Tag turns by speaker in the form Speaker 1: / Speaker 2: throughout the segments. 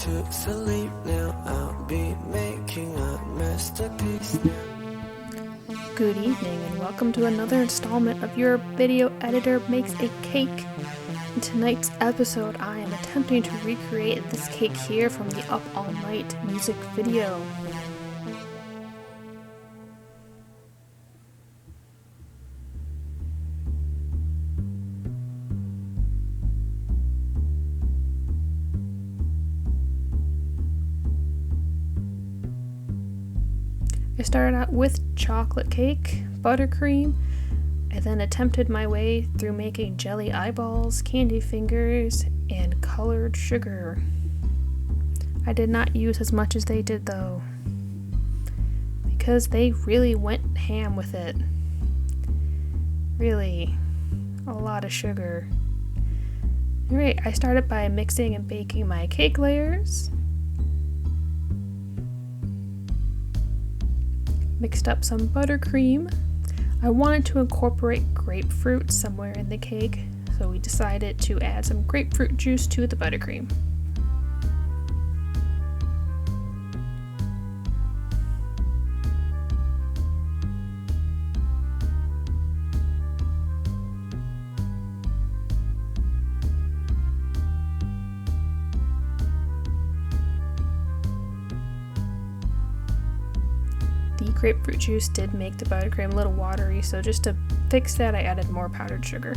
Speaker 1: to sleep now. I'll be making a masterpiece now.
Speaker 2: Good evening and welcome to another installment of Your Video Editor Makes a Cake. In tonight's episode, I am attempting to recreate this cake here from the Up All Night music video. I started out with chocolate cake, buttercream. I then attempted my way through making jelly eyeballs, candy fingers, and colored sugar. I did not use as much as they did though, because they really went ham with it. Really, a lot of sugar. Alright, I started by mixing and baking my cake layers. Mixed up some buttercream. I wanted to incorporate grapefruit somewhere in the cake, so we decided to add some grapefruit juice to the buttercream. The grapefruit juice did make the buttercream a little watery, so just to fix that, I added more powdered sugar.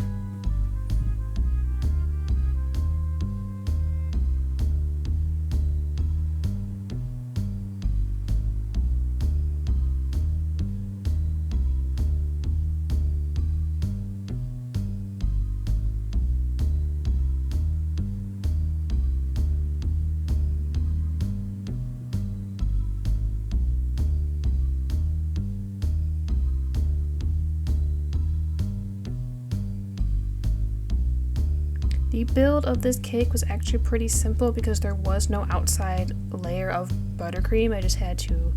Speaker 2: The build of this cake was actually pretty simple because there was no outside layer of buttercream. I just had to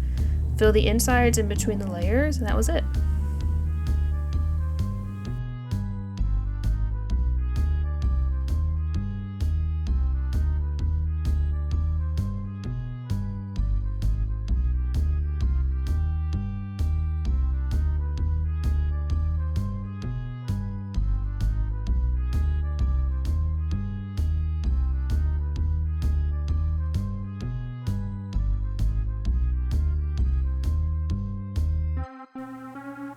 Speaker 2: fill the insides in between the layers, and that was it.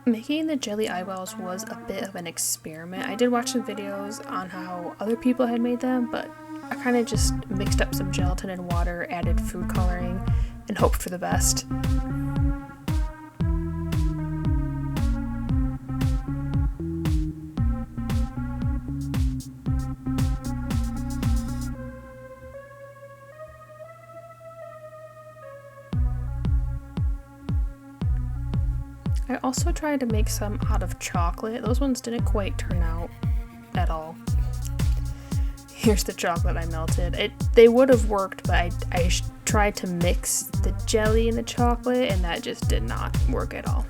Speaker 2: Making the jelly eyeballs was a bit of an experiment. I did watch some videos on how other people had made them, but I kind of just mixed up some gelatin and water, added food coloring, and hoped for the best. I also tried to make some out of chocolate. Those ones didn't quite turn out at all. Here's the chocolate I melted. They would have worked, but I tried to mix the jelly and the chocolate, and that just did not work at all.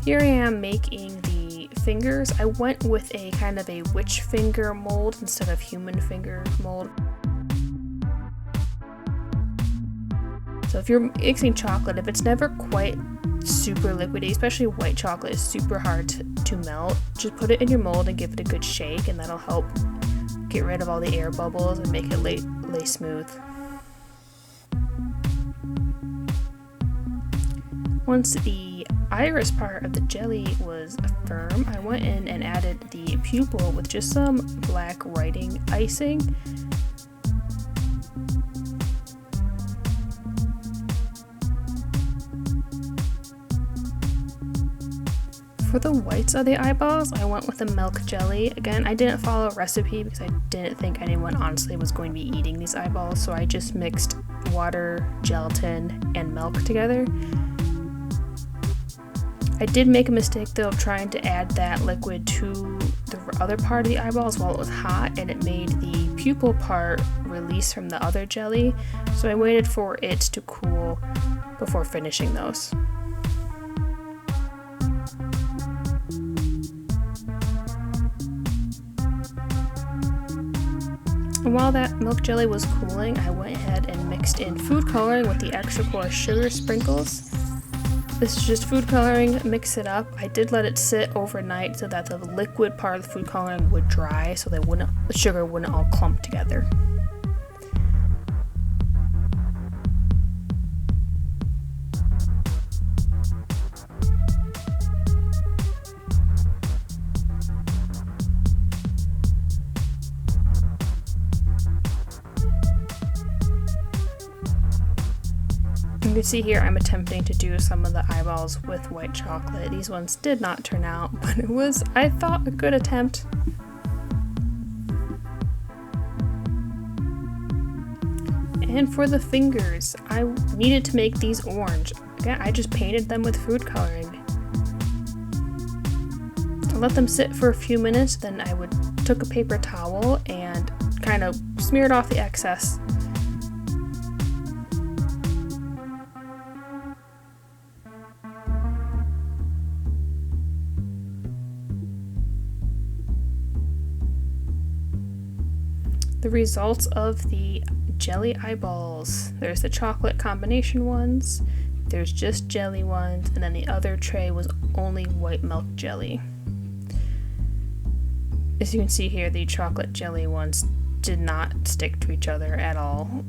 Speaker 2: Here I am making the fingers. I went with a kind of a witch finger mold instead of human finger mold. So if you're mixing chocolate, if it's never quite super liquidy, especially white chocolate is super hard to melt, just put it in your mold and give it a good shake, and that'll help get rid of all the air bubbles and make it lay smooth. Once the iris part of the jelly was firm, I went in and added the pupil with just some black writing icing. For the whites of the eyeballs, I went with a milk jelly. Again, I didn't follow a recipe because I didn't think anyone honestly was going to be eating these eyeballs, so I just mixed water, gelatin, and milk together. I did make a mistake though of trying to add that liquid to the other part of the eyeballs while it was hot, and it made the pupil part release from the other jelly, so I waited for it to cool before finishing those. And while that milk jelly was cooling, I went ahead and mixed in food coloring with the extra coarse sugar sprinkles. This is just food coloring, mix it up. I did let it sit overnight so that the liquid part of the food coloring would dry so the sugar wouldn't all clump together. You can see here I'm attempting to do some of the eyeballs with white chocolate. These ones did not turn out, but it was, I thought, a good attempt. And for the fingers, I needed to make these orange. Again, I just painted them with food coloring. I let them sit for a few minutes, then I took a paper towel and kind of smeared off the excess. The results of the jelly eyeballs. There's the chocolate combination ones, there's just jelly ones, and then the other tray was only white milk jelly. As you can see here, the chocolate jelly ones did not stick to each other at all.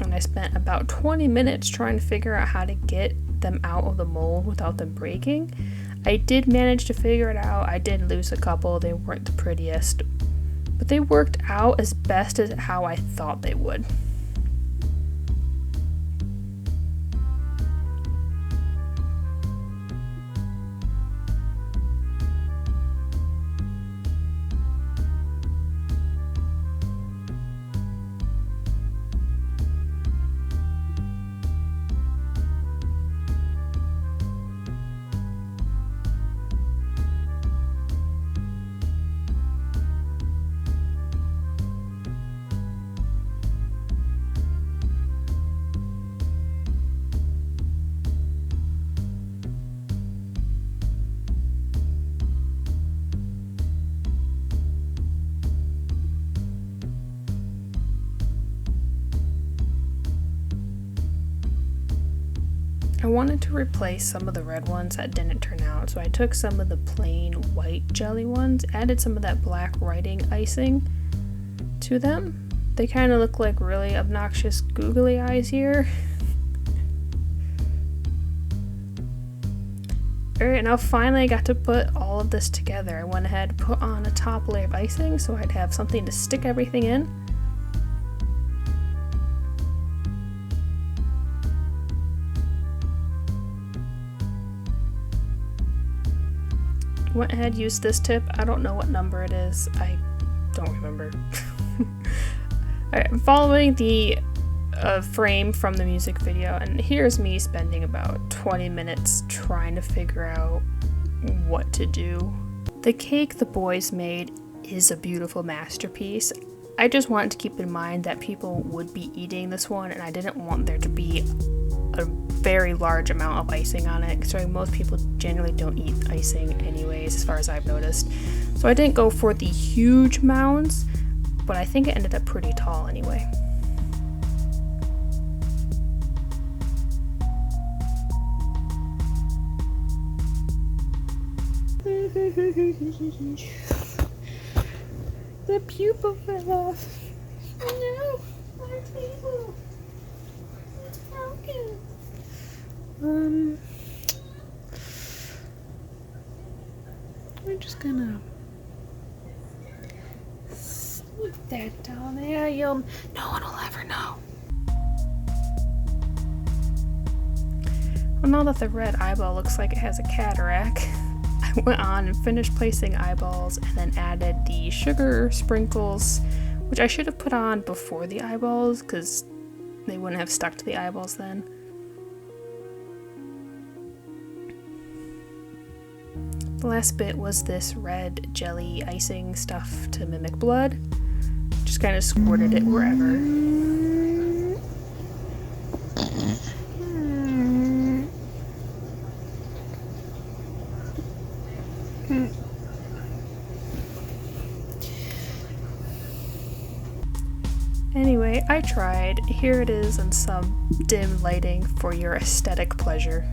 Speaker 2: And I spent about 20 minutes trying to figure out how to get them out of the mold without them breaking. I did manage to figure it out. I did lose a couple, they weren't the prettiest, but they worked out as best as how I thought they would. I wanted to replace some of the red ones that didn't turn out, so I took some of the plain white jelly ones, added some of that black writing icing to them. They kind of look like really obnoxious googly eyes here. Alright, now finally I got to put all of this together. I went ahead and put on a top layer of icing so I'd have something to stick everything in. Went ahead, used this tip. I don't know what number it is. I don't remember. Alright, I'm following the frame from the music video, and here's me spending about 20 minutes trying to figure out what to do. The cake the boys made is a beautiful masterpiece. I just wanted to keep in mind that people would be eating this one, and I didn't want there to be a very large amount of icing on it, considering most people generally don't eat icing anyways, as far as I've noticed. So I didn't go for the huge mounds, but I think it ended up pretty tall anyway. The pupil fell off. Oh no, our table. It's broken. We're just gonna sneak that down there. No one will ever know. Well, now that the red eyeball looks like it has a cataract, I went on and finished placing eyeballs and then added the sugar sprinkles, which I should have put on before the eyeballs because they wouldn't have stuck to the eyeballs then. The last bit was this red jelly icing stuff to mimic blood. Just kind of squirted it wherever. I tried. Here it is in some dim lighting for your aesthetic pleasure.